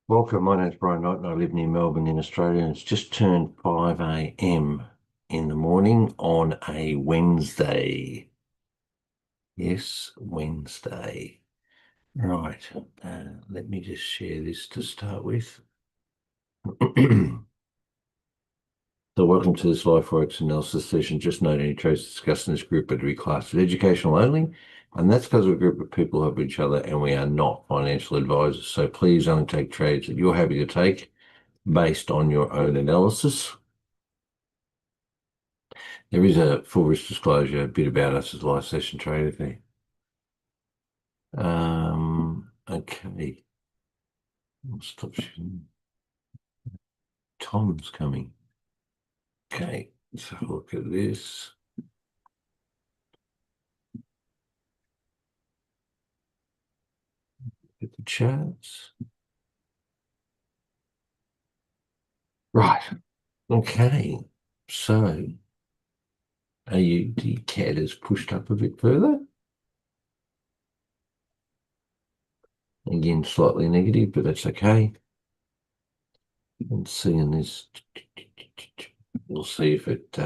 Welcome. My name's Brian Knight and I live near Melbourne in Australia. And it's just turned 5 a.m. in the morning on a Wednesday. Yes, Wednesday. Right. Let me just share this to start with. So welcome to this live FOREX analysis session. Just note any trades discussed in this group are to be classed as educational only. And that's because we're a group of people who help each other and we are not financial advisors. So please only take trades that you're happy to take based on your own analysis. There is a full risk disclosure, a bit about us as a live session trader fee. Okay. I'll stop sharing. Tom's coming. Okay, let's have a look at this. Get the charts. Right. Okay. So AUD CAD has pushed up a bit further. Again, slightly negative, but that's okay. And seeing this, we'll see if it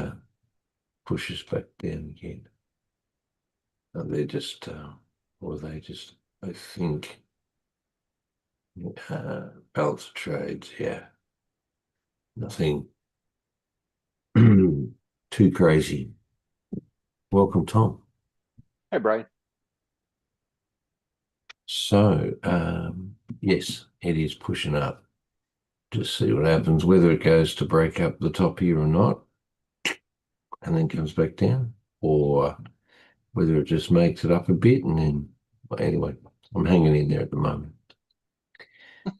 pushes back down again. They're just, or they just, I think, balance of trades, yeah. Nothing too crazy. Welcome, Tom. Hey, Brian. So, yes, it is pushing up. Just see what happens, whether it goes to break up the top here or not, and then comes back down, or whether it just makes it up a bit and then, well, anyway, I'm hanging in there at the moment.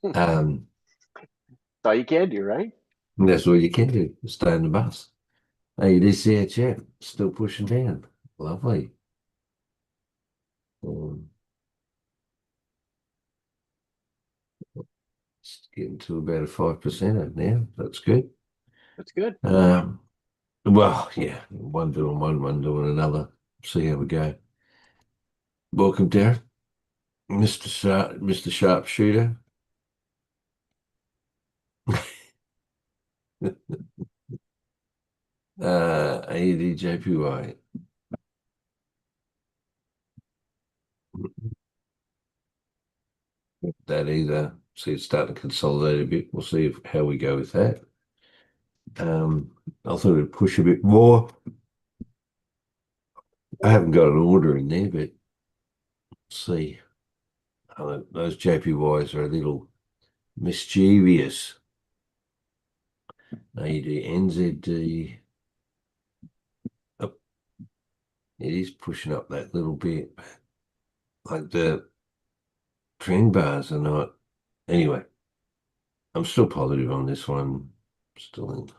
That's all you can do, right? That's all you can do, stay in the bus. Hey, this CHF still pushing down. Lovely. It's getting to about a 5% now. That's good. That's good. Well, yeah, one doing one doing another. See how we go. Welcome, Darren, Mr. Sharpshooter. AEDJPY. That either. See, it's starting to consolidate a bit. We'll see how we go with that. I thought it'd push a bit more. I haven't got an order in there, but see. Those JPYs are a little mischievous. AD, NZD. Oh, it is pushing up that little bit. Like the trend bars are not. Anyway, I'm still positive on this one. Still in.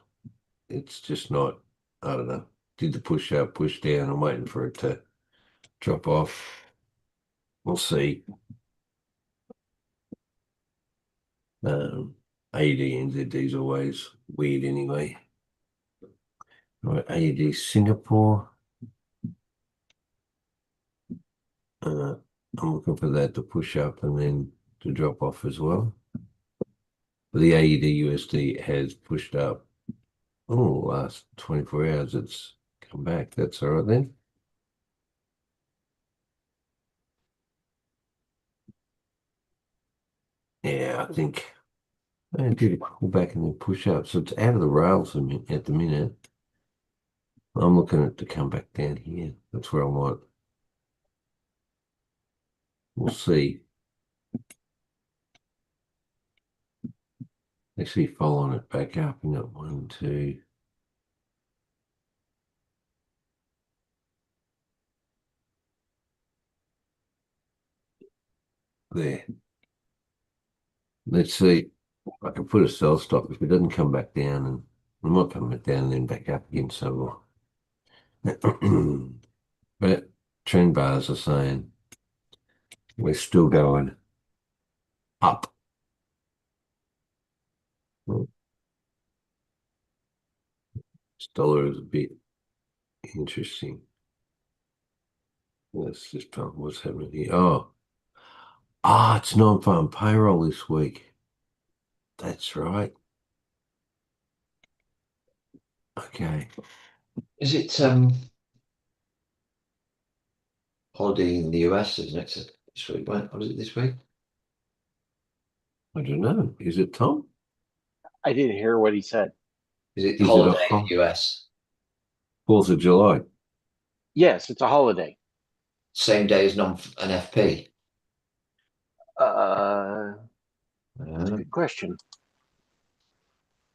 It's just not. I don't know. Did the push up, push down. I'm waiting for it to drop off. We'll see. AD, NZD is always weird anyway. Right, AD Singapore. I'm looking for that to push up and then to drop off as well. The AED USD has pushed up. Oh, last 24 hours it's come back. That's all right then. Yeah, I think I did a pull back and then push up. So it's out of the rails at the minute. I'm looking at it to come back down here. That's where I want. We'll see. Actually following it back up in that 1, 2. There. Let's see. I can put a sell stop if it doesn't come back down, and it might come back down and then back up again. So, but trend bars are saying we're still going up. This dollar is a bit interesting. Let's just find what's happening here. It's non-farm payroll this week. That's right. Okay. Is it holiday in the US, isn't it? This week, when? What is it this week? I don't know. Is it Tom? I didn't hear what he said. Is it Is it a holiday in the US? 4th of July? Yes, it's a holiday. Same day as non NFP? Uh, that's a Uh, good question.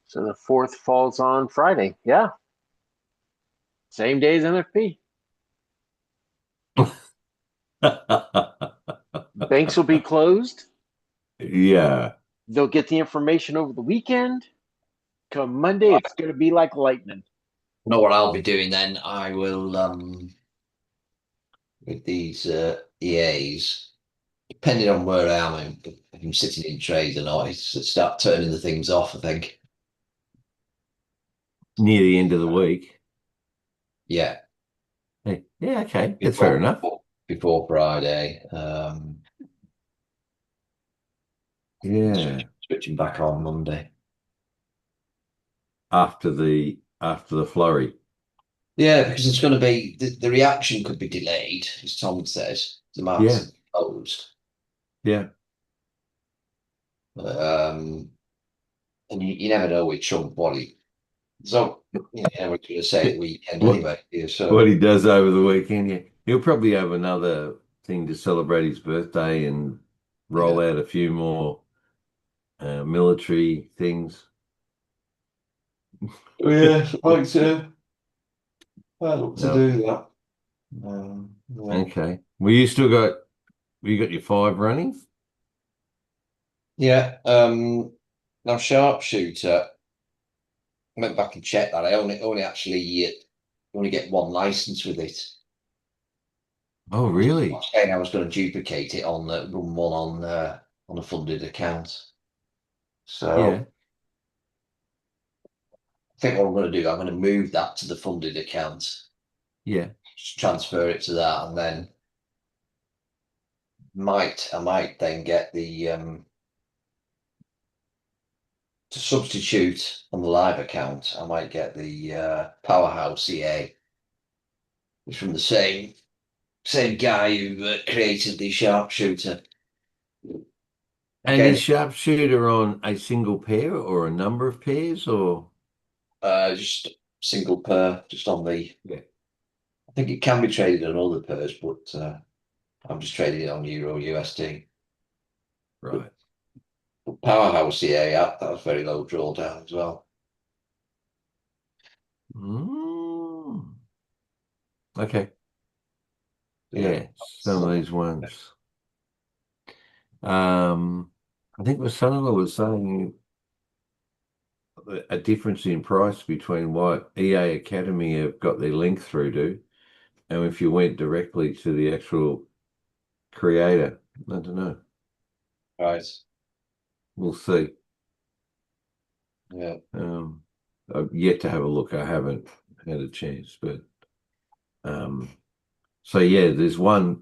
So the fourth falls on Friday. Yeah, same day as NFP. Banks will be closed. Yeah. They'll get the information over the weekend. Come Monday, it's going to be like lightning. Not what I'll be doing then. I will with these EAs, depending on where I am, if I'm sitting in trades or not, it's start turning the things off, I think. Near the end of the week. Yeah, Hey, yeah, okay. That's fair before enough. before Friday. Yeah. Switching back on Monday. After the flurry. Yeah, because it's going to be the reaction could be delayed, as Tom says. The markets Yeah. are closed. Yeah. Um, and you never know with Trump what he. So, you know, we're going to say at the weekend What anyway. Yeah, what so, he does over the weekend, yeah. He'll probably have another thing to celebrate his birthday and roll yeah. out a few more military things. Oh, yeah, I'd look to No. do that. Yeah. Okay. Well, you got your five running? Yeah. Now, sharpshooter, I went back and checked that. I only actually only get one license with it. Oh, I really? was saying I was going to duplicate it on run one on a funded account. Yeah. So I think what I'm going to do, I'm going to move that to the funded account, Yeah. just transfer it to that, and then I might then get the to substitute on the live account. I might get the Powerhouse EA, it's from the same guy who created the sharpshooter. And is Again, sharpshooter on a single pair or a number of pairs or? just single pair, just on the. Yeah. I think it can be traded on other pairs, but I'm just trading it on Euro USD. But Right. Powerhouse EA, that was very low drawdown as well. Mm. Okay. Yeah. Yeah. Some of these ones. I think my son-in-law was saying a difference in price between what EA Academy have got their link through to, and if you went directly to the actual creator. I don't know. Right. We'll see. Yeah. Um, I've yet to have a look. I haven't had a chance, but um, so yeah, this one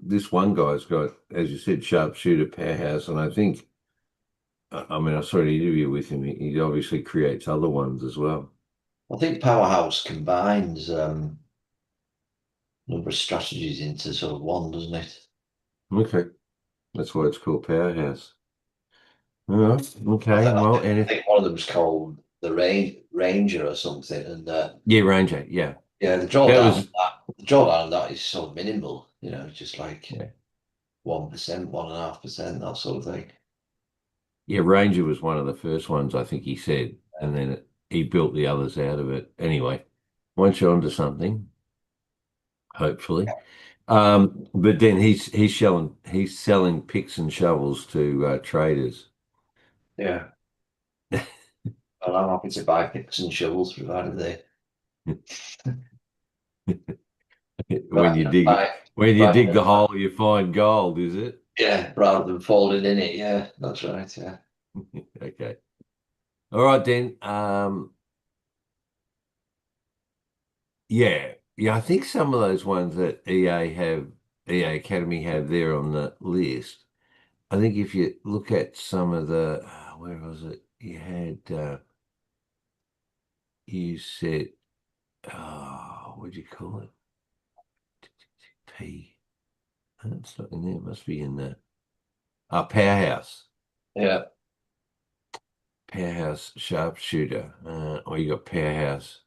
guy's got, as you said, sharpshooter powerhouse, and I think, I mean, I saw an interview with him. He obviously creates other ones as well. I think Powerhouse combines a number of strategies into sort of one, doesn't it? Okay, that's why it's called powerhouse. All right. I, Okay. th- I Well, think and I if think one of them was called the Ranger or something, and yeah, Ranger, yeah, yeah, that was the drawdown on that is sort of minimal. You know, just like yeah, 1%, 1.5%, that sort of thing. yeah. Ranger was one of the first ones I think he said, and then he built the others out of it. Anyway, once you're onto something, hopefully. But then he's selling picks and shovels to traders. Yeah, and I'm happy to buy picks and shovels provided they When you dig buy when you rather dig than the hole, you find gold, is it? yeah, rather than falling in it. Yeah, that's right. Yeah. Okay. All right then. Yeah, yeah. I think some of those ones that EA Academy have there on the list. I think if you look at some of the, where was it? you had you said, oh, what do you call it? P. Oh, it's not in there. It must be in the powerhouse. Yeah. Powerhouse sharpshooter. Or you got powerhouse.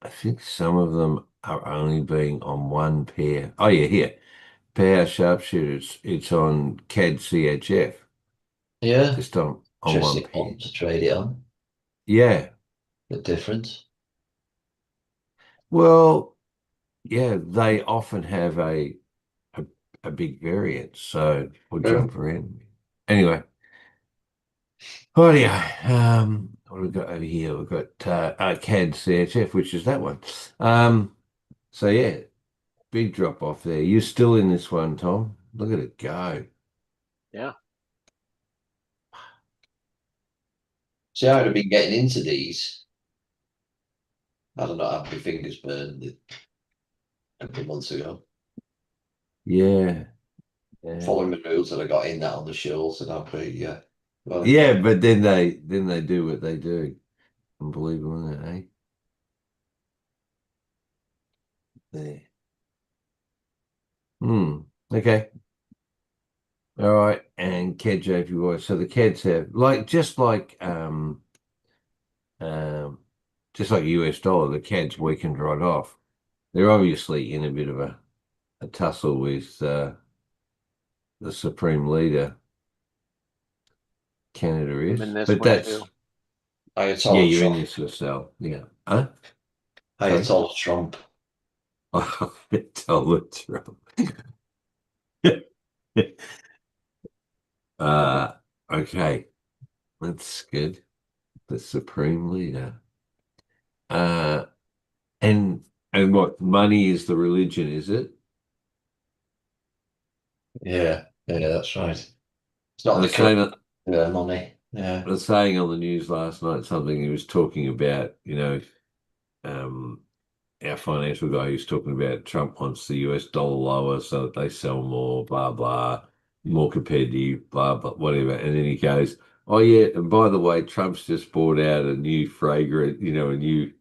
I think some of them are only being on one pair. Oh yeah, here. Powerhouse sharpshooters. It's on CAD CHF. Yeah. Just on one Interesting pair. one to trade it on. Yeah. Bit different. Well, yeah, they often have a, a big variance, so we'll True. jump around. Anyway, oh yeah, what have we got over here? We've got CAD CHF, which is that one. So yeah, big drop off there. You're still in this one, Tom. Look at it go. Yeah. See, I would have been getting into these. I don't know, I had my fingers burned a couple of months ago. Yeah, yeah, Following the rules that I got in that on the shorts, and I'd be well, yeah. But then they do what they do. Unbelievable, isn't it? Eh? There. Okay. All right. And CAD JPY. So the CADs have um just like US dollar, the CAD's weakened right off. They're obviously in a bit of a tussle with the supreme leader, Canada I'm in is. this But one too. that's yeah, Ayatollah you're in Trump. this yourself. Yeah. Huh? Sorry? Ayatollah Trump. Oh, tell the truth. Uh, okay. That's good. The supreme leader. Uh, and what money is the religion, is it? Yeah, yeah, that's right. It's not I the was correct saying money. Yeah. I was saying on the news last night something he was talking about, our financial guy who's talking about Trump wants the US dollar lower so that they sell more, blah blah, more competitive, blah blah, whatever. And then he goes, "Oh yeah, and by the way, Trump's just brought out a new fragrance, a new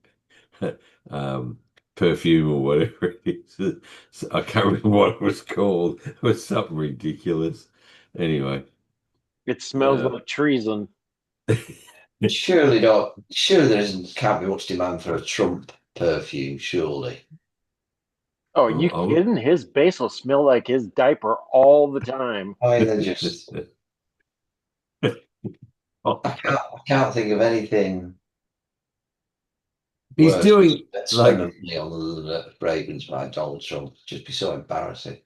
um, perfume or whatever it is. So I can't remember what it was called. It was something ridiculous. Anyway, It smells uh, like treason. Surely there can't be much demand for a Trump perfume, surely. Oh, you oh, kidding? His base will smell like his diaper all the time. I mean, they're just, I can't think of anything he's worse doing than spending like money on the fragrance by Donald Trump. Just be so embarrassing.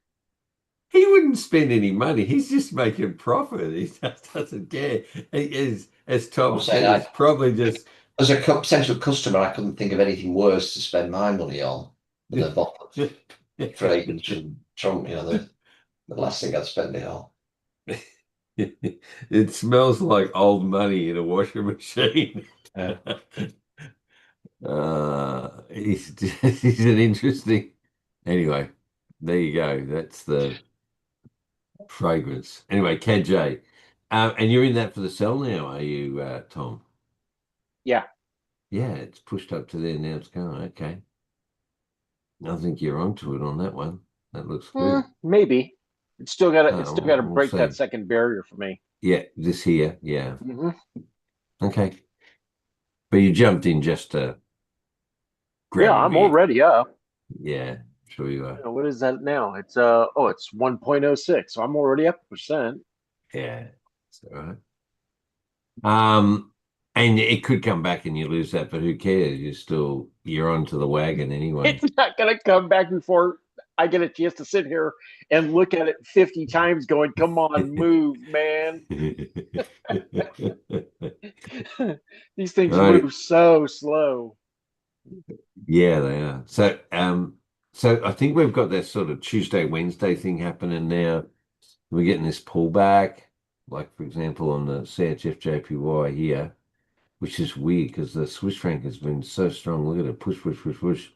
he wouldn't spend any money. He's just making profit. He just doesn't care. As Tom I'm saying said, it's probably just as a potential customer, I couldn't think of anything worse to spend my money on than a bottle of fragrance from Trump, the last thing I'd spend it on. it smells like old money in a washing machine. Yeah. He's an interesting. Anyway, there you go. That's the fragrance. Anyway, KJ, and you're in that for the sell now, are you, Tom? Yeah. Yeah, it's pushed up to there now. It's going okay. I think you're onto it on that one. That looks good. Maybe. It's still got to We'll break that see. second barrier for me. Yeah, this here. Yeah. Hmm. Okay. But you jumped in just to Yeah, grab a I'm bit. already up. Yeah, sure you are. What is that now? It's 1.06. So I'm already up a percent. Yeah, that's all right. And it could come back and you lose that, but who cares? You're onto the wagon anyway. It's not gonna come back before I get a chance to sit here and look at it 50 times going, come on, move, man. These things Right. move so slow. Yeah, they are. So I think we've got that sort of Tuesday, Wednesday thing happening now. We're getting this pullback, like for example on the CHF JPY here, which is weird because the Swiss franc has been so strong. Look at it, push, push, push, push.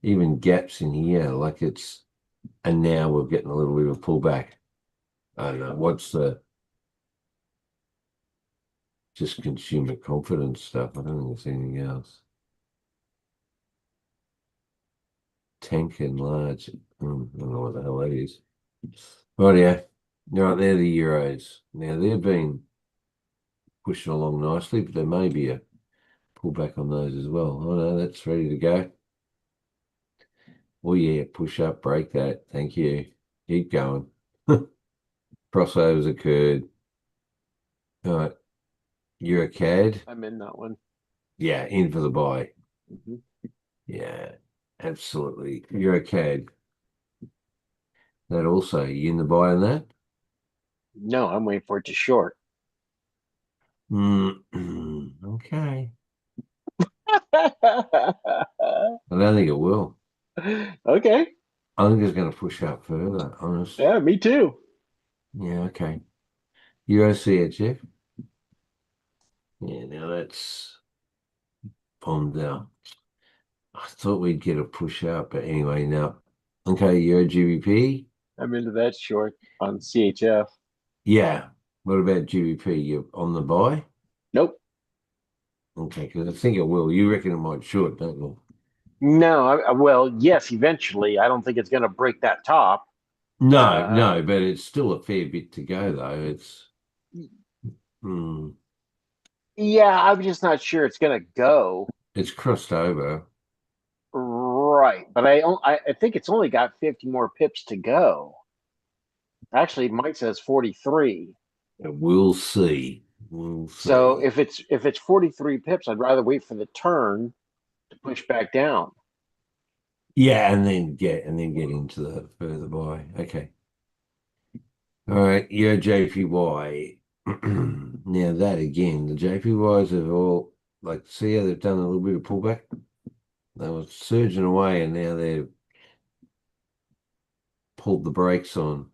Even gaps in here, and now we're getting a little bit of a pullback. I don't know. just consumer confidence stuff. I don't think it's anything else. Tank and large. I don't know what the hell that is. Right, yeah. Right, they're the Euros. Now they've been pushing along nicely, but there may be a pullback on those as well. Oh no, that's ready to go. Oh yeah, push up, break that. Thank you. Keep going. Crossovers occurred. All right, you're a CAD. I'm in that one. Yeah, in for the buy. Hmm. Yeah, absolutely. You're a CAD. That also, you in the buy on that? No, I'm waiting for it to short. Okay. I don't think it will. Okay. I think it's going to push up further, honest. Yeah, me too. Yeah, okay. USCHF. Yeah, now that's bombed out. I thought we'd get a push out, but anyway, now. Okay, Euro GBP. I'm into that short on CHF. Yeah. What about GBP? You're on the buy? Nope. Okay, because I think it will. You reckon it might short, don't you? No, well, yes, eventually. I don't think it's going to break that top. No, Uh, no, but it's still a fair bit to go, though. Hmm, yeah, I'm just not sure it's going to go it's crossed over. right. But I think it's only got 50 more pips to go. Actually, Mike says 43. We'll see. We'll So see. if it's 43 pips, I'd rather wait for the turn to push back down. Yeah, and then get into the further buy. Okay. All right, your JPY. Now that again, the JPYs have all like see how they've done a little bit of pullback. They were surging away, and now they've pulled the brakes on.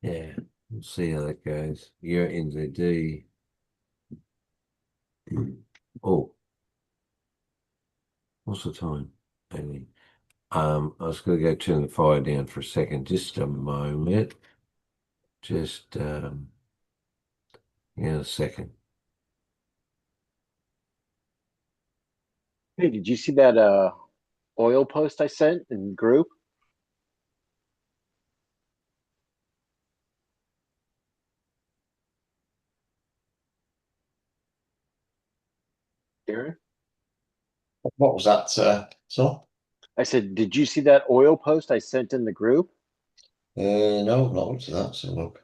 Yeah, we'll see how that goes. Your NZD. Oh, what's the time? Maybe. I was going to go turn the fire down for a second. Just a moment. Just yeah, a second. Hey, did you see that oil post I sent in group? Darren? What was that, so? I said, did you see that oil post I sent in the group? No, not looked at that, so look.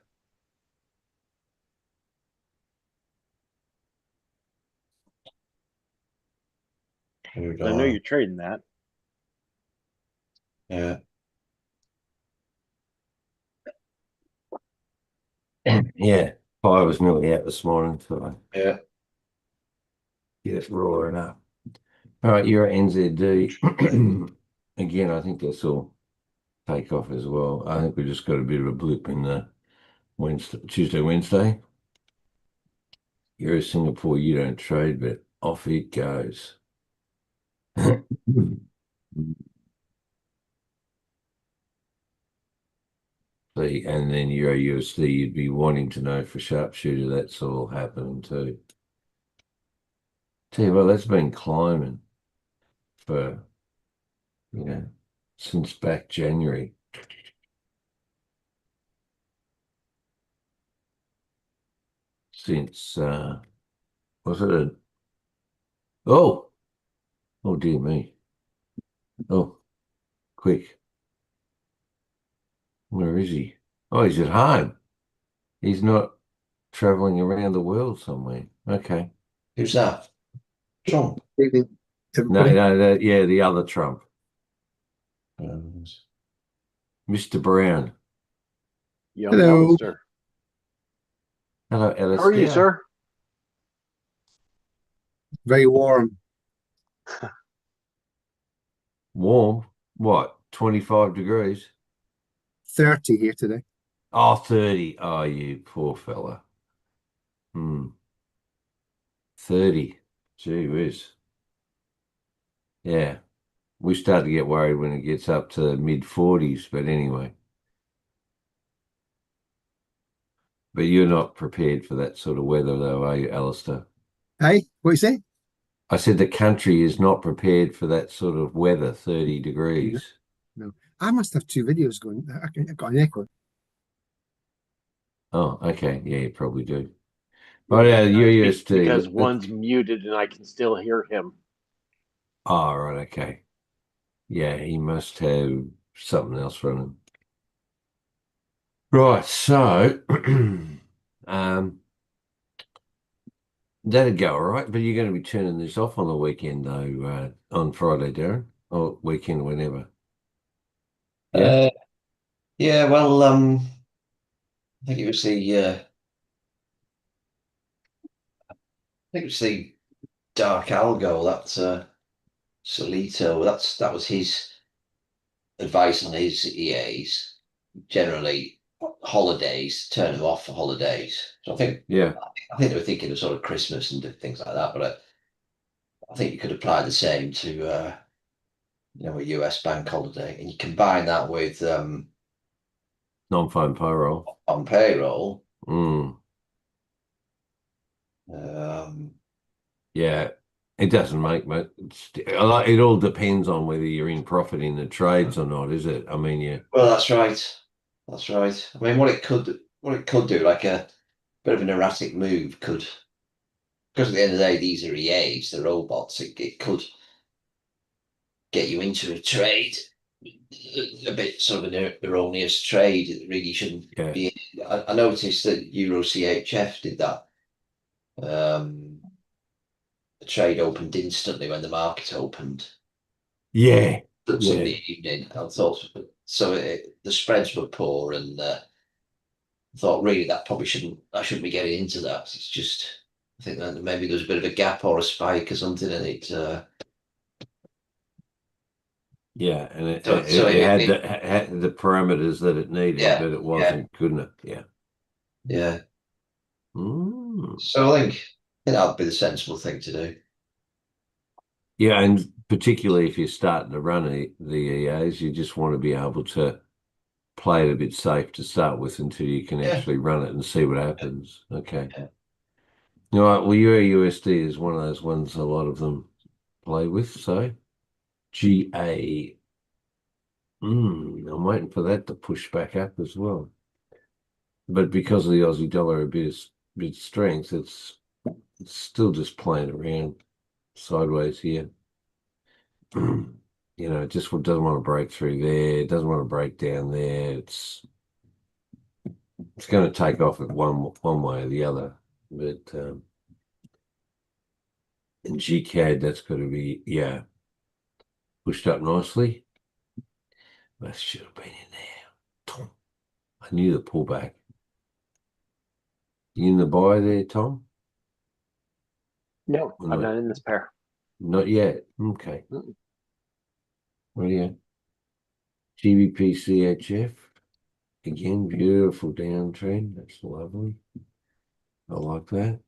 Crude I know you're oil. trading that. Yeah, Yeah, fire was nearly out this morning, so I yeah. get it roaring up. All right, you're at NZD. Again, I think this will take off as well. I think we just got a bit of a blip in the Tuesday, Wednesday. You're a Singapore, you don't trade, but off it goes. See, and then Euro USD, you'd be wanting to know for sharpshooter, that's all happening too. Tell you what, that's been climbing for, since back January. Since, was it oh, oh dear me. Oh, quick. Where is he? Oh, he's at home. He's not traveling around the world somewhere. Okay. Who's that? Trump. Evening, No, everybody. yeah, the other Trump, Um, Mr. Brown. Young Hello. Alistair. Hello, How are you, Alistair. sir? Very warm. Warm. What? 25 degrees? 30 here today. Oh, 30. Oh, you poor fella. Hmm. 30. Gee whiz. Yeah. We start to get worried when it gets up to mid 40s, but anyway. But you're not prepared for that sort of weather, though, are you, Alistair? Hey, what you say? I said the country is not prepared for that sort of weather, 30 No, degrees. no. I must have two videos going. I got an echo. Oh, okay. Yeah, you probably do. Yeah, Right, because USD. one's muted and I can still hear him. Oh, right, okay. Yeah, he must have something else running. Right, so that'd go all right, but you're going to be turning this off on the weekend, though, on Friday, Darren, or weekend, whenever. Yeah? Uh, yeah, well, I think it was the Dark Algo, that Solito. That was his advice on his EAs. Generally, holidays, turn them off for holidays. So Yeah. I think they were thinking of sort of Christmas and things like that. But I think you could apply the same to a US bank holiday, and you combine that with Non-phone payroll. on payroll. Mm. Um, Yeah. It doesn't make much. It all depends on whether you're in profit in the trades or not, is it? I mean, yeah. well, that's right. That's right. I mean, what it could do, like a bit of an erratic move, could, because at the end of the day, these are EAs, they're robots. It could get you into a trade, a bit sort of an erroneous trade. It really shouldn't Yeah. be. I noticed that Euro CHF did that. The trade opened instantly when the market opened. Yeah. Yeah. Sunday evening. I thought so. The spreads were poor, and I thought really that probably shouldn't. I shouldn't be getting into that. It's just I think that maybe there's a bit of a gap or a spike or something, and it. Yeah. And So it had it had the parameters that it needed, yeah, but it yeah, wasn't good enough. Yeah. yeah. Mm. So I think that'd be the sensible thing to do. Yeah, and particularly if you're starting to run the EAs, you just want to be able to play it a bit safe to start with until you can Yeah, actually run it and see what happens. Okay. yeah. All right. Well, USD is one of those ones a lot of them play with. So GA. I'm waiting for that to push back up as well. But because of the Aussie dollar a bit strength, it's still just playing around sideways here. It just doesn't want to break through there. It doesn't want to break down there. It's going to take off at one way or the other. But in GCAD, that's got to be pushed up nicely. That should have been in there. I knew the pullback. You in the buy there, Tom? No, Or I'm not? not in this pair. Not yet. Okay. Mm-mm. What do you? GBP CHF. Again, beautiful downtrend. That's lovely. I like that.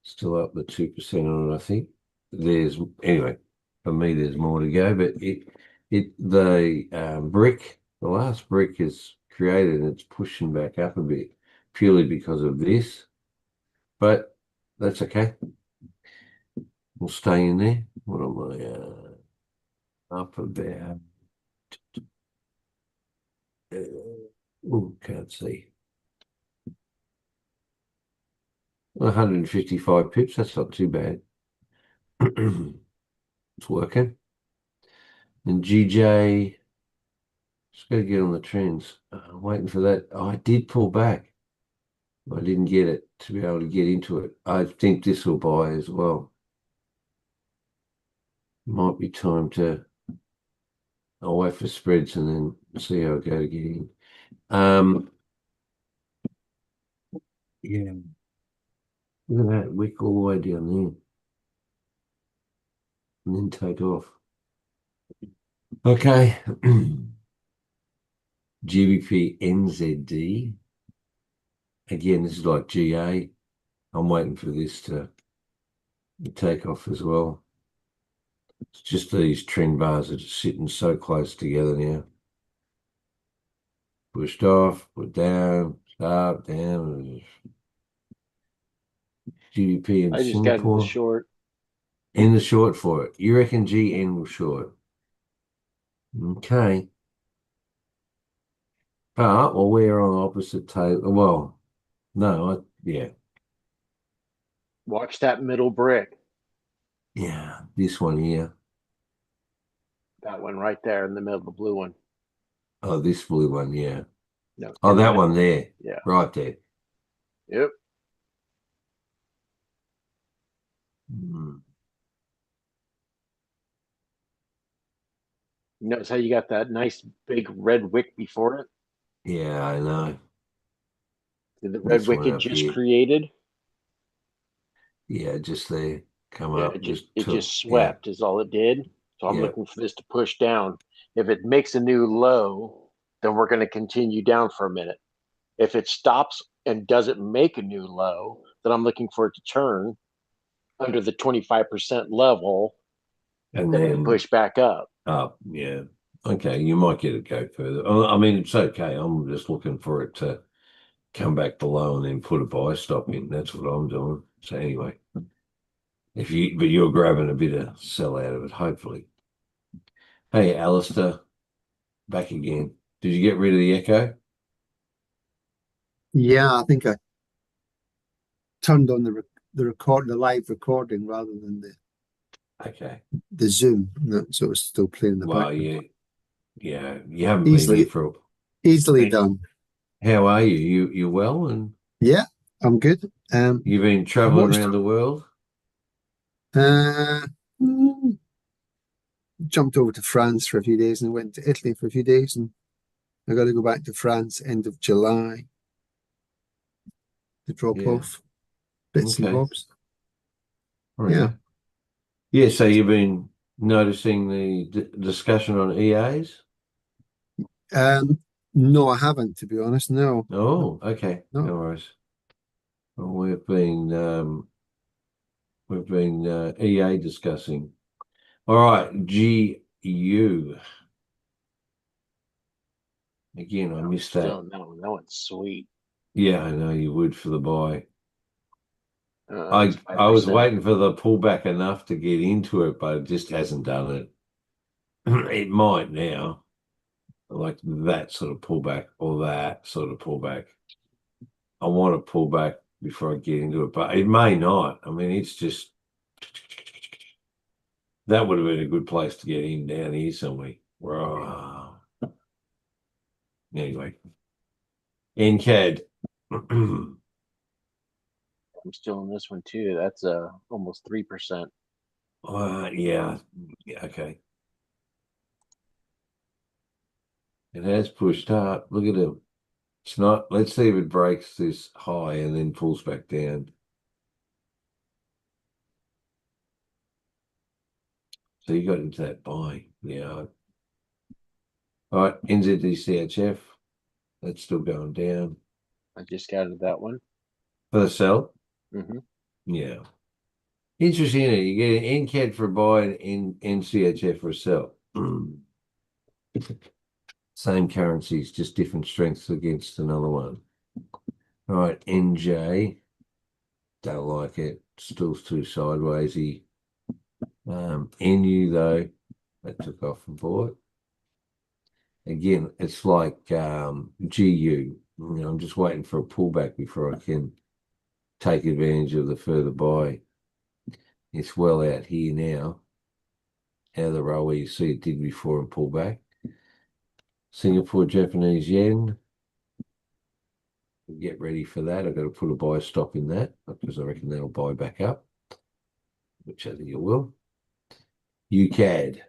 Still up the 2% on it, I think. Anyway, for me, there's more to go, but the last brick is created and it's pushing back up a bit purely because of this, but that's okay. We'll stay in there. What am I up about? Can't see. 155 pips. That's not too bad. It's working. And GJ, just got to get on the trends. I'm waiting for that. Oh, I did pull back. I didn't get it to be able to get into it. I think this will buy as well. Might be time to. I'll wait for spreads and then see how I go to get in. Yeah. Look at that wick all the way down there, and then take off. Okay. GBP NZD. Again, this is like GA. I'm waiting for this to take off as well. It's just these trend bars are just sitting so close together now. Pushed off, put down, Up, down. GBP in I just got into the Singapore. short. In the short for it. You reckon GN will short? Okay. Well, we're on opposite table. Well, no, yeah. Watch that middle brick. Yeah, this one here. That one right there in the middle, the blue one. Oh, this blue one, yeah. No, Oh, in the that middle. one there. Yeah. Right there. Yep. Mm. Notice how you got that nice big red wick before it? Yeah, I know. Did the red This wick one it up just here. created? Yeah, just there. Come Yeah, up, just it took. just Yeah, swept is all it did. So I'm yeah. looking for this to push down. If it makes a new low, then we're going to continue down for a minute. If it stops and doesn't make a new low, then I'm looking for it to turn under the 25% level, And then to then push back up. up, yeah. Okay, you might get it go further. I mean, it's okay. I'm just looking for it to come back below and then put a buy stop in. That's what I'm doing. So anyway, but you're grabbing a bit of sell out of it, hopefully. Hey, Alistair, back again. Did you get rid of the echo? Yeah, I think I turned on the live recording rather than Okay. the Zoom, so it's still playing in the Well, background. yeah. You haven't been here Easily, for. easily done. How are you? You well? And Yeah, I'm good. you've been I traveling watched. around the world? Uh, mm, Jumped over to France for a few days and went to Italy for a few days, and I got to go back to France end of July to drop Yeah. off bits and Okay. bobs. All Yeah. right. Yeah. So you've been noticing the discussion on EAs? No, I haven't, to be honest. No, Oh, okay. No no. worries. Well, we've been EA discussing. All right, GU. Again, I missed that. Still, no, that one's sweet. Yeah, I know you would for the buy. It's I was 5%. waiting for the pullback enough to get into it, but it just hasn't done it. It might now, like that sort of pullback or that sort of pullback. I want to pull back before I get into it, but it may not. I mean, it's just that would have been a good place to get in down here somewhere. Wow. Anyway, NCAD. I'm still in this one too. That's almost 3%. Yeah, okay. It has pushed up. Look at it. It's not. Let's see if it breaks this high and then pulls back down. So you got into that buy. Yeah. All right, NZDCHF. That's still going down. I just got into that one. For the sell? Mm-hmm. Yeah. Interesting, isn't it? You get an NCAD for a buy and NCHF for a sell. Same currencies, just different strengths against another one. All right, NJ. Don't like it. Still too sidewaysy. NU though, that took off and bought. Again, it's like GU. I'm just waiting for a pullback before I can take advantage of the further buy. It's well out here now. Out of the row where you see it did before and pull back. Singapore Japanese yen. Get ready for that. I've got to put a buy stop in that because I reckon that'll buy back up, which I think it will. UCAD.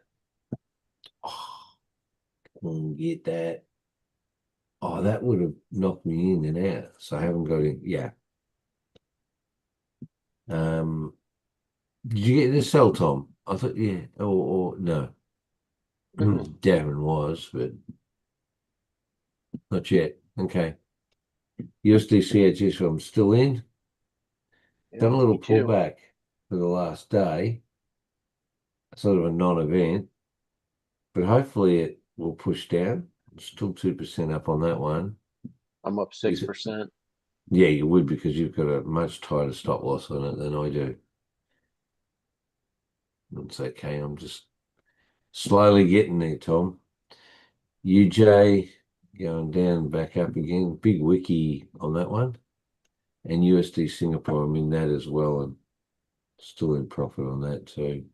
Oh, come on, get that. Oh, that would have knocked me in and out. So I haven't got it. Yeah. Did you get the sell, Tom? I thought, yeah. Or no. Darren was, but not yet. Okay. USD I'm still in. Yep, Done a me little too. pullback for the last day. Sort of a non-event, but hopefully it will push down. Still 2% up on that one. I'm up 6%. Yeah, you would because you've got a much tighter stop loss on it than I do. It's okay. I'm just slowly getting there, Tom. UJ going down, back up again. Big wiki on that one. And USD Singapore, I'm in that as well. And still in profit on that too.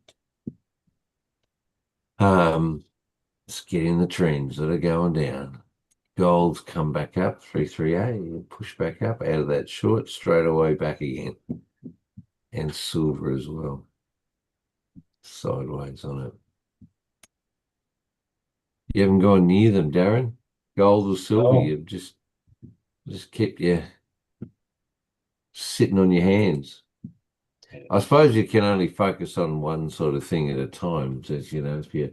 Let's get in the trends that are going down. Gold's come back up, 338, push back up out of that short, straight away back again. And silver as well. Sideways on it. You haven't gone near them, Darren. Gold or silver, Oh, you've just kept you sitting on your hands. I suppose you can only focus on one sort of thing at a time, as you know, if you're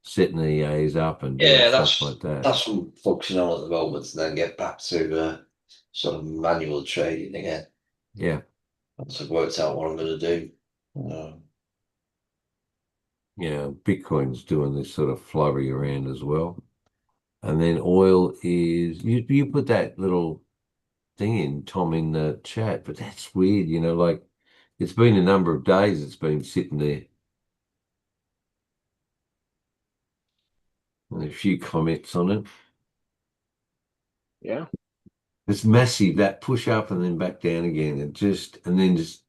setting the EAs up and doing yeah, stuff like that. that's what I'm focusing on at the moment, and then get back to sort of manual trading again. Yeah. Once I've worked out what I'm going to do. Yeah, Bitcoin's doing this sort of flurry around as well. And then oil is you put that little thing in, Tom, in the chat, but that's weird, like it's been a number of days it's been sitting there. And a few comments on it. Yeah. It's massive, that push up and then back down again, and then just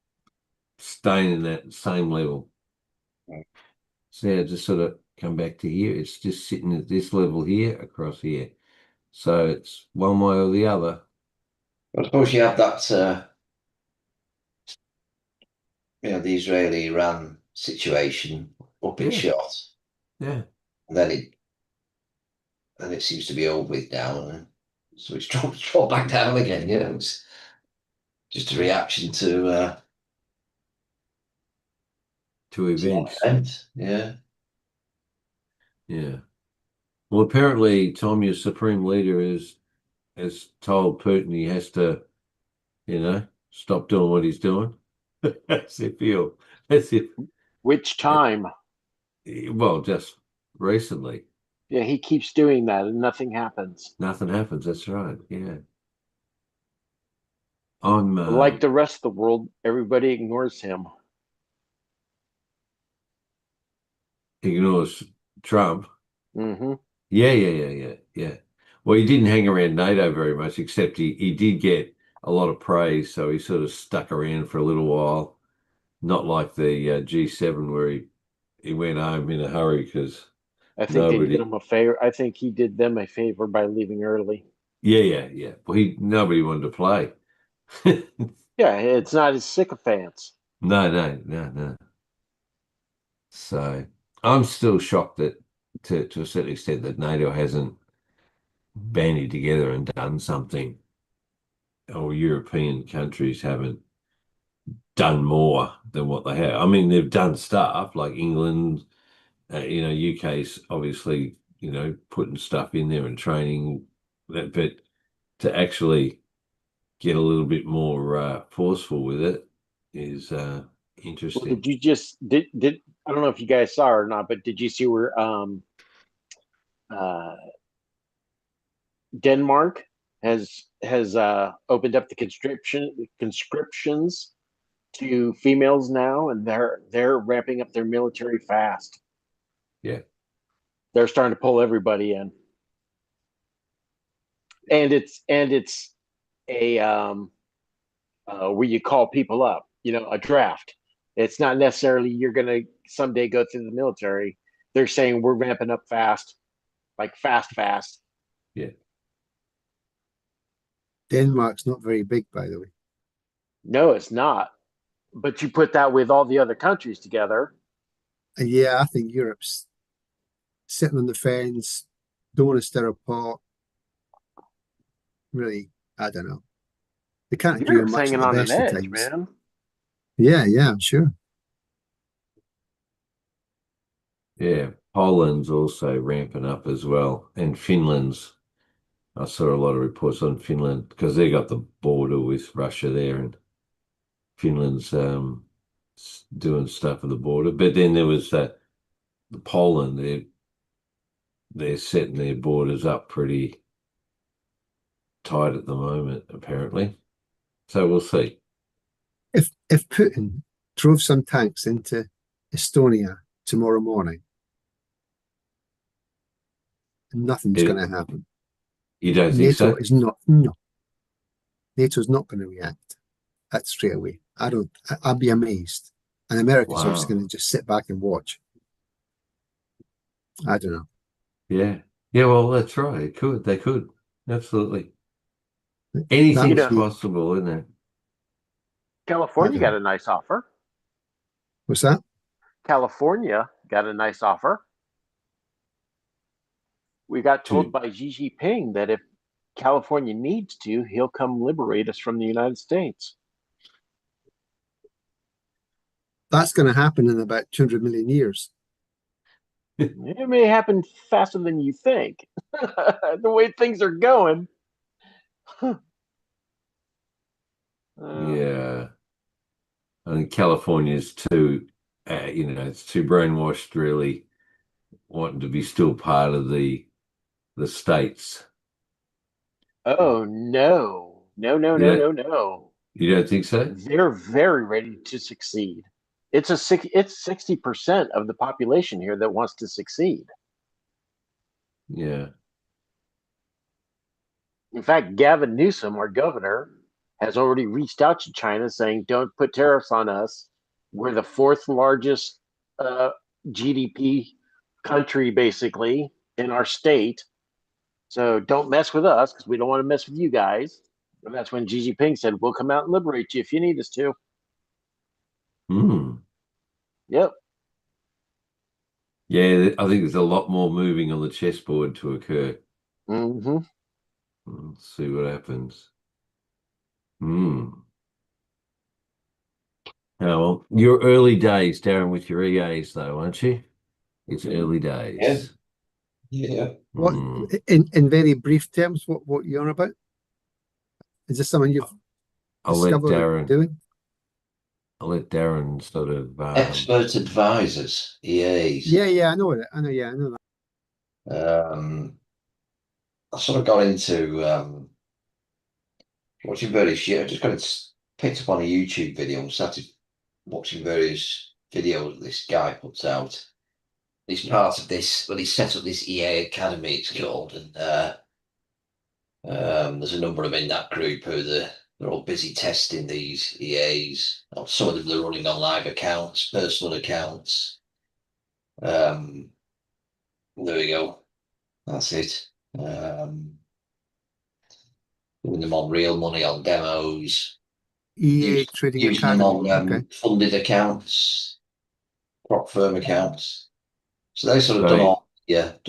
staying in that same level. Right. So yeah, just sort of come back to here. It's just sitting at this level here, across here. So it's one way or the other. I suppose you have that, the Israeli-Iran situation up in Yeah, shot, yeah. and then it seems to be over with now, and so it's dropped back down again. It's just a reaction to Two that events. event. Yeah. Yeah. Well, apparently, Tom, your supreme leader has told Putin he has to, stop doing what he's doing. That's it feel. That's it. Which time? Well, just recently. Yeah, he keeps doing that and nothing happens. Nothing happens. That's right. Yeah. I'm Like the rest of the world, everybody ignores him. ignores Trump. Mm-hmm. Yeah. Well, he didn't hang around NATO very much, except he did get a lot of praise, so he sort of stuck around for a little while. Not like the G7 where he went home in a hurry because I think they did nobody. him a favor. I think he did them a favor by leaving early. Yeah. Well, nobody wanted to play. Yeah, it's not his sycophants. No. So I'm still shocked that to a certain extent that NATO hasn't banded together and done something, or European countries haven't done more than what they have. I mean, they've done stuff like England, UK's obviously, putting stuff in there and training that, but to actually get a little bit more forceful with it is Well, interesting. did you just did I don't know if you guys saw or not, but did you see where uh Denmark has opened up the conscriptions to females now, and they're ramping up their military fast. Yeah. They're starting to pull everybody in, and it's a where you call people up, a draft. It's not necessarily you're gonna someday go through the military. They're saying we're ramping up fast, like fast. Yeah. Denmark's not very big, by the way. No, it's not. But you put that with all the other countries together. And yeah, I think Europe's sitting on the fence, don't want to stir a pot. Really, I don't know. They can't agree on Europe's much at hanging the on an best of edge, times. man. Yeah, I'm sure. Yeah. Poland's also ramping up as well. And I saw a lot of reports on Finland because they got the border with Russia there, and Finland's doing stuff at the border. But then there was Poland. They're setting their borders up pretty tight at the moment, apparently. So we'll see. If Putin drove some tanks into Estonia tomorrow morning, nothing's going It, to happen. you don't think NATO so? is not, no, NATO's not going to react that straight away. I'd be amazed. And America's obviously Wow. going to just sit back and watch. I don't know. Yeah. Yeah, well, that's right. It could. They could. Absolutely. That You Anything's would know, be, possible, isn't it? I California don't got know. a nice offer. What's that? California got a nice offer. We got told To by Xi Jinping that if California needs to, he'll come liberate us from the United States. That's going to happen in about 200 million years. It may happen faster than you think. The way things are going. Yeah. I think California's too, it's too brainwashed, really, wanting to be still part of the states. Oh no. No, no, You no, don't, no, no. you don't think so? They're very ready to succeed. It's 60% of the population here that wants to succeed. Yeah. In fact, Gavin Newsom, our governor, has already reached out to China saying, "Don't put tariffs on us. We're the fourth largest uh, GDP country, basically, in our state. So don't mess with us because we don't want to mess with you guys." And that's when Xi Jinping said, "We'll come out and liberate you if you need us to." Hmm. Yep. Yeah, I think there's a lot more moving on the chessboard to occur. Mm-hmm. Let's see what happens. Hmm. Oh, well, your early days, Darren, with your EAs, though, aren't you? It's early Yeah. days. Yeah. What, Hmm. in very brief terms, what you're on about? Is this something you've I'll let discovered Darren. doing? I'll let Darren sort of. Expert advisors, EAs. Yeah, yeah, I know it. I know, yeah, I know that. I sort of got into watching various shit. I just got picked up on a YouTube video and started watching various videos this guy puts out. He's part of this, well, he set up this EA Academy, it's called, and there's a number of them in that group who they're all busy testing these EAs. Some of them they're running on live accounts, personal accounts. Um, there we go. That's it. Doing them on real money on demos, EA Trading using them Academy. on Okay. funded accounts, prop firm accounts. So they sort of So, done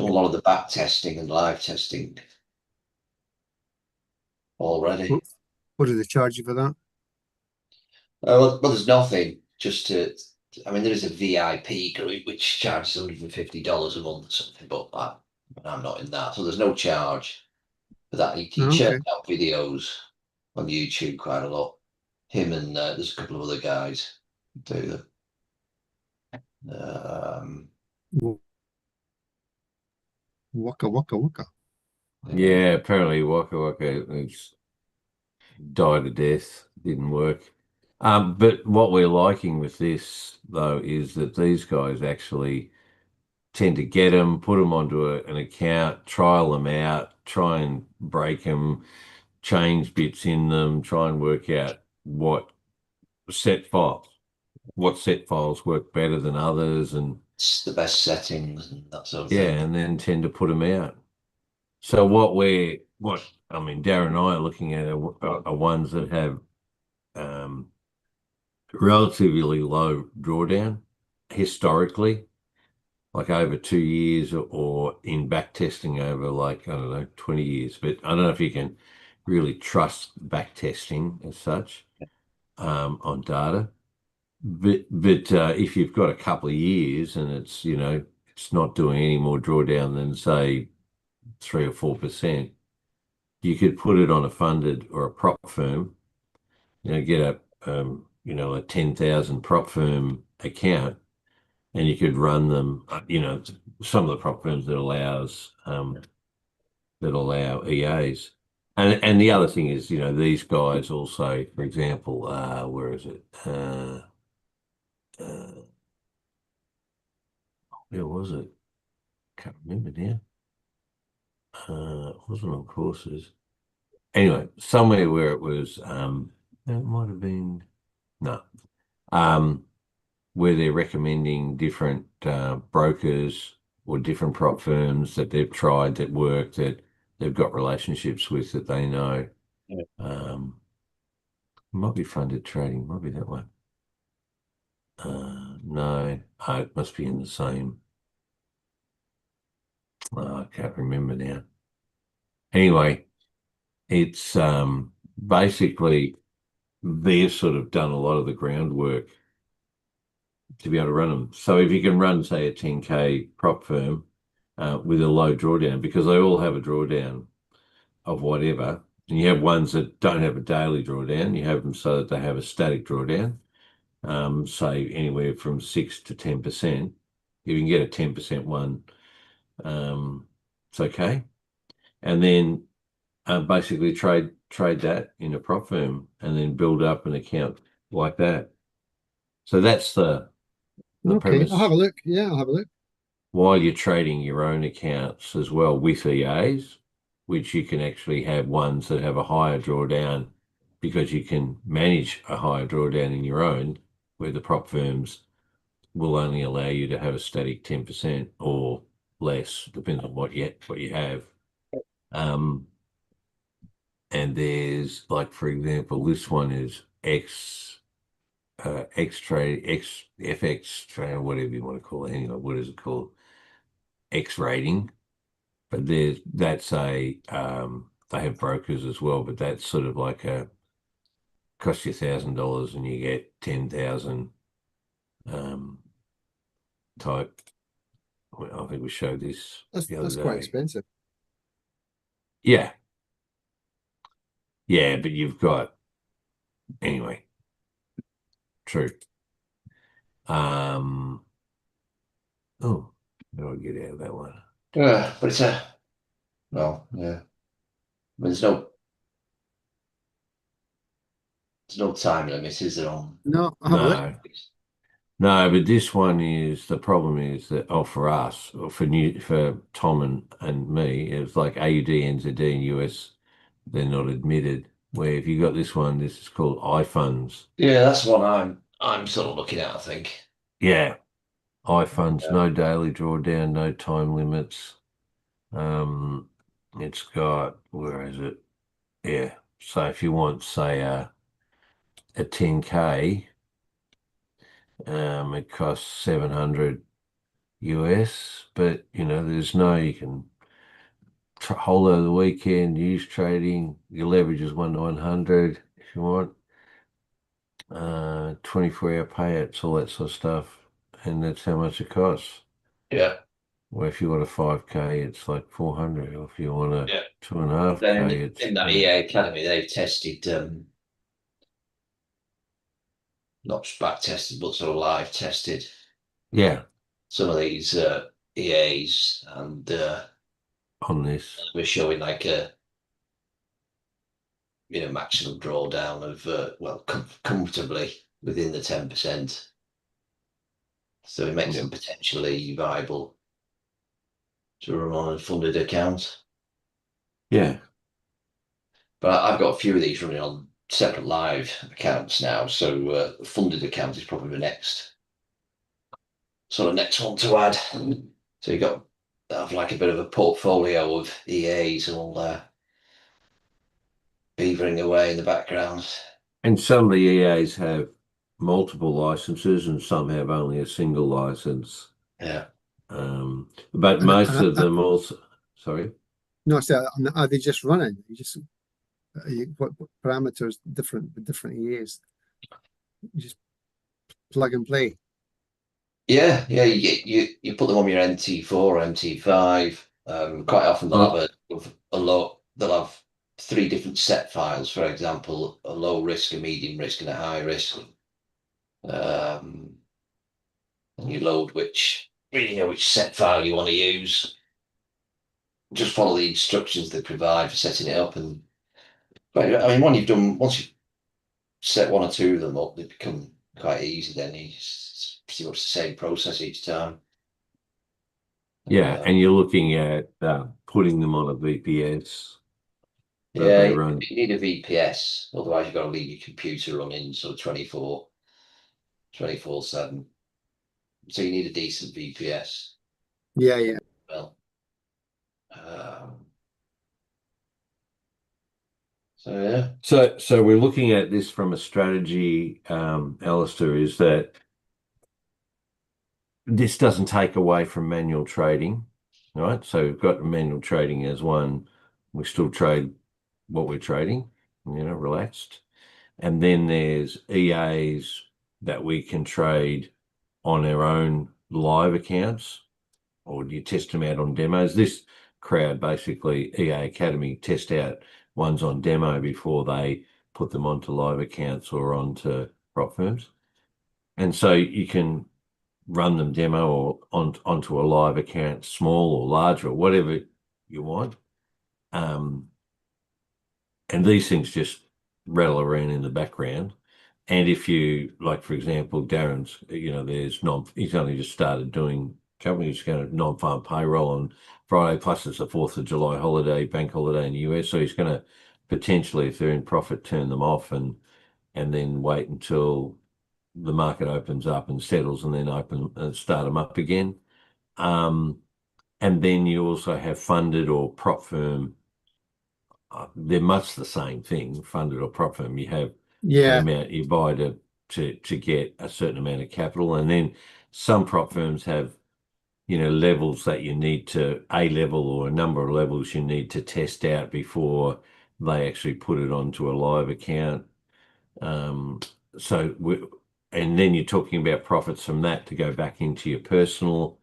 a lot of the back testing and live testing What, already. what do they charge you for that? Well, there's nothing just to. I mean, there is a VIP group which charges $150 a month or something, but I'm not in that, so there's no charge for that. He Oh, churns okay. out videos on YouTube quite a lot. Him and there's a couple of other guys who do them. Waka waka waka. Yeah. yeah, apparently Waka Waka it's died a death, didn't work. But what we're liking with this, though, is that these guys actually tend to get them, put them onto an account, trial them out, try and break them, change bits in them, try and work out set files, what set files work better than others, and It's the best settings and that sort of yeah, thing. and then tend to put them out. So what I mean, Darren and I are looking at are ones that have um, relatively low drawdown historically, like over 2 years, or in back testing over like, I don't know, 20 years. But I don't know if you can really trust back testing as such on data. But if you've got a couple of years and it's not doing any more drawdown than say 3 or 4%, you could put it on a funded or a prop firm, get a 10,000 prop firm account, and you could run them, some of the prop firms that allow EAs. And the other thing is, these guys also, for example, where is it? Uh, where was it? Can't remember now. It wasn't on courses. Anyway, somewhere where it was, it might have been, no, um, where they're recommending different brokers or different prop firms that they've tried that work, that they've got relationships with, that they know. Yeah. Might be funded trading, might be that one. No, it must be in the same. I can't remember now. Anyway, it's basically they've sort of done a lot of the groundwork to be able to run them. So if you can run, say, a 10K prop firm with a low drawdown, because they all have a drawdown of whatever, and you have ones that don't have a daily drawdown, you have them so that they have a static drawdown, say anywhere from 6 to 10%. If you can get a 10% one, it's okay. And then basically trade that in a prop firm and then build up an account like that. So that's the Okay, I'll premise. have a look. Yeah, I'll have a look. While you're trading your own accounts as well with EAs, which you can actually have ones that have a higher drawdown because you can manage a higher drawdown in your own, where the prop firms will only allow you to have a static 10% or less, depends on what you have. Um, and there's, like, for example, this one is X trade, X FX trade, whatever you want to call it. Anyway, what is it called? X rating. But that's they have brokers as well, but that's sort of like cost you $1,000 and you get 10,000 um, type. I think we showed this the other That's quite day. expensive. Yeah, yeah, but you've got anyway. True. Um, oh, how do I get out of that one? But it's a well, yeah. I mean, there's no time limit, is there on? No, I'll have a look. No, no, but this one is the problem is that for us or for Tom and me, it's like AUD, NZD, and US, they're not admitted. Where if you got this is called iFunds. Yeah, that's what I'm sort of looking at, I think. Yeah, iFunds, Yeah. no daily drawdown, no time limits. Um, it's got, where is it? Yeah. So if you want, say, a 10K, it costs 700 US, but there's no, you can hold over the weekend, use trading, your leverage is 1 to 100 if you want, 24-hour payouts, all that sort of stuff, and that's how much it costs. Yeah. Well, if you want a 5K, it's like 400, or if you want a Yeah. two and a half Then K, it's in that EA Academy, they've tested, not just back tested, but sort of live tested yeah, some of these EAs, and on this. we're showing like a maximum drawdown of comfortably within the 10%. So it makes Yeah. them potentially viable to run on a funded account. Yeah. But I've got a few of these running on separate live accounts now, so the funded account is probably the next one to add. So you got have like a bit of a portfolio of EAs all beavering away in the background. And some of the EAs have multiple licenses and some have only a single license. Yeah. But And, most and of them also, sorry. no, so are they just running? You just what parameters different with different EAs? You just plug and play. Yeah, yeah, you put them on your MT4, MT5. Quite often they'll have a low. They'll have three different set files. For example, a low risk, a medium risk, and a high risk. And you load which set file you want to use. Just follow the instructions they provide for setting it up, and But I mean, once you've set one or two of them up, they become quite easy. Then it's pretty much the same process each time. Yeah, and you're looking at putting them on a VPS so Yeah, they you run. need a VPS, otherwise you've got to leave your computer running sort of 24/7. So you need a decent VPS. Yeah, yeah. Well, um, so yeah, So we're looking at this from a strategy, Alistair, is that this doesn't take away from manual trading, right? So we've got manual trading as one. We still trade what we're trading, relaxed. And then there's EAs that we can trade on our own live accounts, or do you test them out on demos? This crowd basically, EA Academy, test out ones on demo before they put them onto live accounts or onto prop firms. And so you can run them demo or onto a live account, small or large or whatever you want. And these things just rattle around in the background. And if you, like, for example, Darren's, he's only just started doing companies going to non-farm payroll on Friday, plus it's the 4th of July holiday, bank holiday in the US. So he's going to potentially, if they're in profit, turn them off and then wait until the market opens up and settles and then open and start them up again. And then you also have funded or prop firm. They're much the same thing, funded or prop firm. You have an Yeah, amount you buy to get a certain amount of capital, and then some prop firms have levels that you need to a level or a number of levels you need to test out before they actually put it onto a live account. Um, so and then you're talking about profits from that to go back into your personal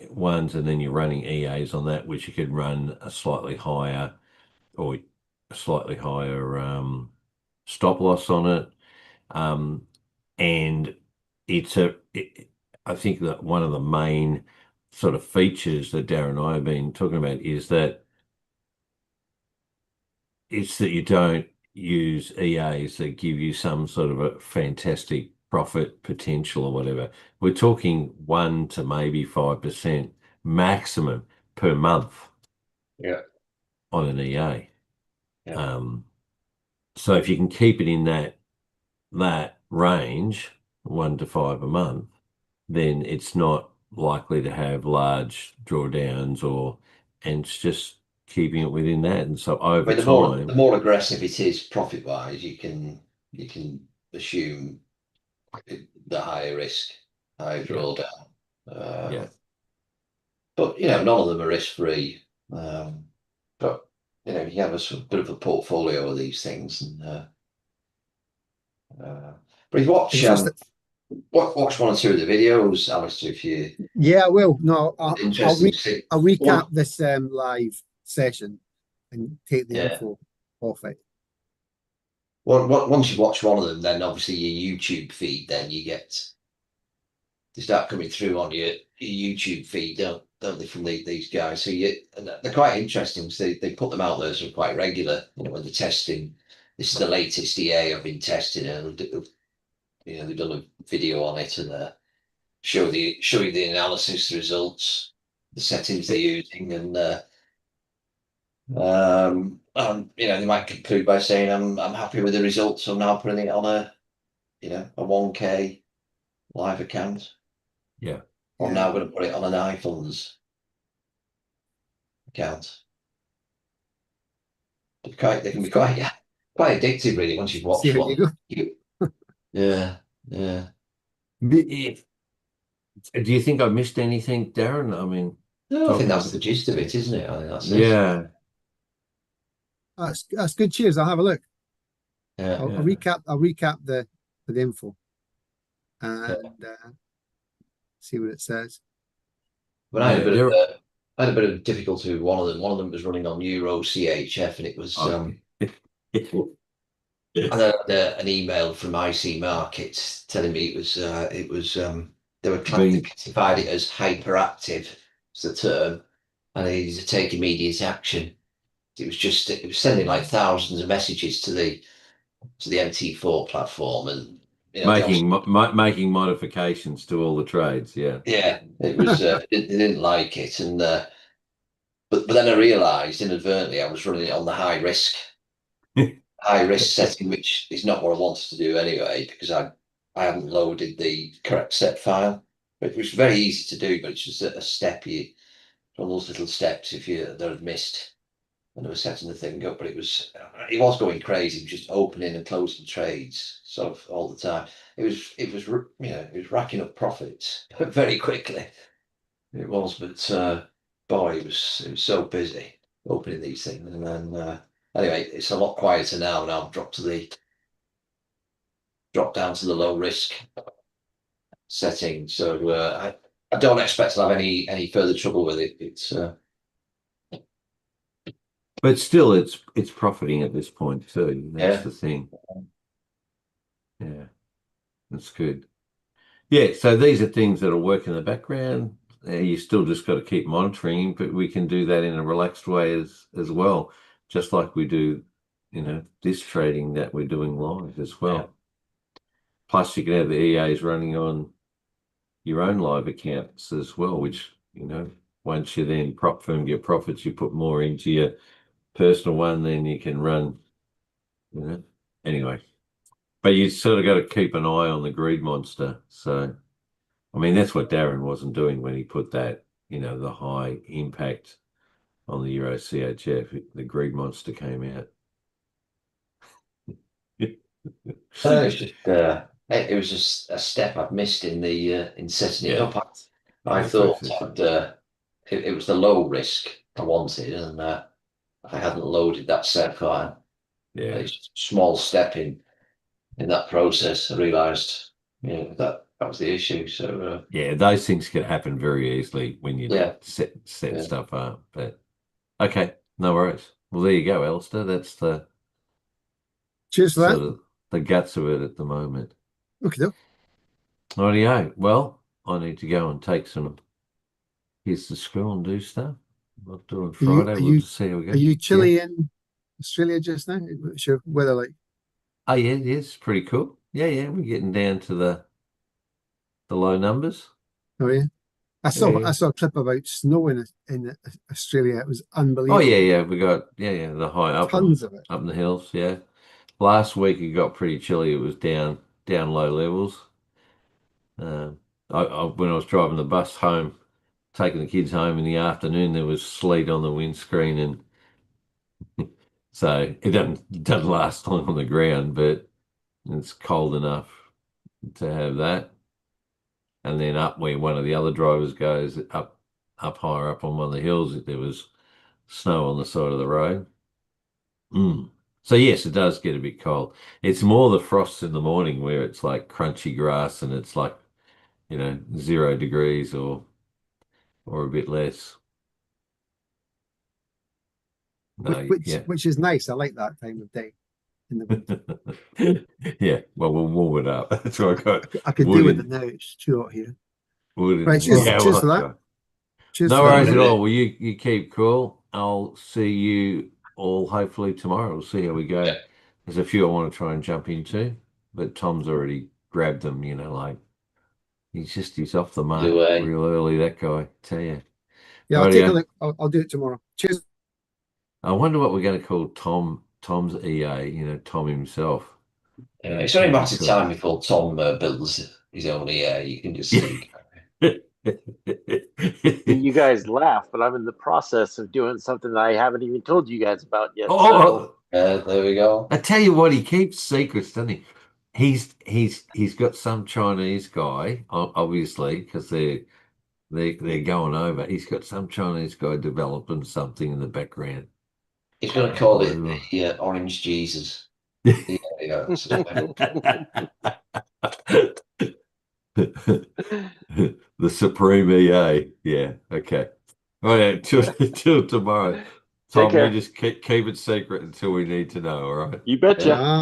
ones, and then you're running EAs on that, which you could run a slightly higher or a slightly higher stop loss on it. Um, and I think that one of the main sort of features that Darren and I have been talking about is that it's that you don't use EAs that give you some sort of a fantastic profit potential or whatever. We're talking 1 to maybe 5% maximum per month yeah, on an EA. yeah. So if you can keep it in that range, 1 to 5 a month, then it's not likely to have large drawdowns and it's just keeping it within that. And so I over mean, the time, more aggressive it is profit wise, you can assume the higher risk, higher yeah, drawdown. yeah, But none of them are risk free. But you have a sort of bit of a portfolio of these things, and but if you watch it's just that, watch one or two of the videos, Alistair, if you yeah, I will. No, interesting to see. I'll recap One, this live session and take the yeah. info off it. Once you watch one of them, then obviously your YouTube feed, then they start coming through on your YouTube feed, don't they, from these guys? So and they're quite interesting. So they put them out there sort of quite regular. When they're testing. This is the latest EA I've been testing, and they've done a video on it and show you the analysis, the results, the settings they're using, and they might conclude by saying I'm happy with the results. I'm now putting it on a 1K live account. yeah, I'm Yeah. now going to put it on an iPhone's account. They can be quite yeah, quite addictive really once you've See watched how you one. go. Yeah, yeah. Do you think I missed anything, Darren? I mean, No, I think talking that's about, the gist of it, isn't it? I think that's it. yeah, That's good. Cheers. I'll have a look. Yeah, I'll yeah, recap the info yeah. and see what it says. But yeah. There, I had a bit of difficulty with one of them. One of them was running on Euro CHF, and it was okay. I had an email from IC Markets telling me they were they Being, classified it as hyperactive, as the term, and they needed to take immediate action. it was sending like thousands of messages to the MT4 platform, and they also, Making modifications to all the trades. Yeah. yeah, it was they didn't like it, and but then I realised inadvertently I was running it on the high risk setting, which is not what I wanted to do anyway, because I hadn't loaded the correct set file. It was very easy to do, but it's just a step one of those little steps if you that I'd missed when I was setting the thing up. But it was going crazy. It was just opening and closing trades sort of all the time. It was racking up profits very quickly. It was, but boy, it was so busy opening these things, and then anyway, it's a lot quieter now. Now I've dropped down to the low risk setting, so I don't expect to have any further trouble with it. But still, it's profiting at this point too. That's Yeah, the thing. Yeah, that's good. Yeah, so these are things that'll work in the background. You still just got to keep monitoring, but we can do that in a relaxed way as well, just like we do, this trading that we're doing live as well. Yeah. Plus, you can have the EAs running on your own live accounts as well, which, once you then prop firm your profits, you put more into your personal one, then you can run, anyway. But you sort of got to keep an eye on the greed monster. So, I mean, that's what Darren wasn't doing when he put that, the high impact on the Euro CHF. The greed monster came out. It was just a step I'd missed in setting it Yeah. up. I Yeah, thought processing. it was the low risk I wanted, and I hadn't loaded that set file. Yeah. It's a small step in that process. I realised, that was the issue. So Yeah, those things can happen very easily when you yeah, set yeah. stuff up. But okay, no worries. Well, there you go, Alistair. That's the Cheers for that. sort of the guts of it at the moment. Okay, Rightio. Well, I need to go and take some kids to school and do stuff. Not doing are you Friday. are We'll you just see how we are go. you Yeah. chilly in Australia just now? What's your weather like? Oh yeah, yeah, it's pretty cool. Yeah, yeah, we're getting down to the low numbers. Oh yeah. I Yeah, saw yeah. I saw a clip about snow in Australia. It was Oh yeah, unbelievable. yeah. We got the high Tons of it. up in the hills. Yeah. Last week it got pretty chilly. It was down low levels. When I was driving the bus home, taking the kids home in the afternoon, there was sleet on the windscreen, and so it doesn't last long on the ground, but it's cold enough to have that. And then up where one of the other drivers goes, up higher up on one of the hills, there was snow on the side of the road. So yes, it does get a bit cold. It's more the frosts in the morning where it's like crunchy grass and it's like, 0 degrees or a bit less. Which No, which yeah. which is nice. I like that time of day in the winter. Yeah, well, we'll warm it up. That's what I got. I could Wood deal with it in, now. It's too hot here. wood Right, in. cheers, Yeah, cheers well, for that. God. Cheers No for that, worries at David. all. Well, you keep cool. I'll see you all hopefully tomorrow. We'll see how we go. Yeah. There's a few I want to try and jump into, but Tom's already grabbed them, like he's off the Either mark way. real early, that guy. Tell you. Yeah, I'll take a Rightio. look. I'll do it tomorrow. Cheers. I wonder what we're going to call Tom's EA, Tom himself. It's only a That'd be matter of cool. time before Tom builds his own EA. You can just see. You guys laugh, but I'm in the process of doing something that I haven't even told you guys about yet. So Oh, There we go. I tell you what, he keeps secrets, doesn't he? He's got some Chinese guy, obviously, because they're going over. He's got some Chinese guy developing something in the background. He's going to call it Unbelievable. the Orange Jesus. Yeah, The Supreme EA. Yeah, okay. All right, till tomorrow. take Tom, you care. just keep it secret until we need to know, all right? You betcha. Yeah. Ah.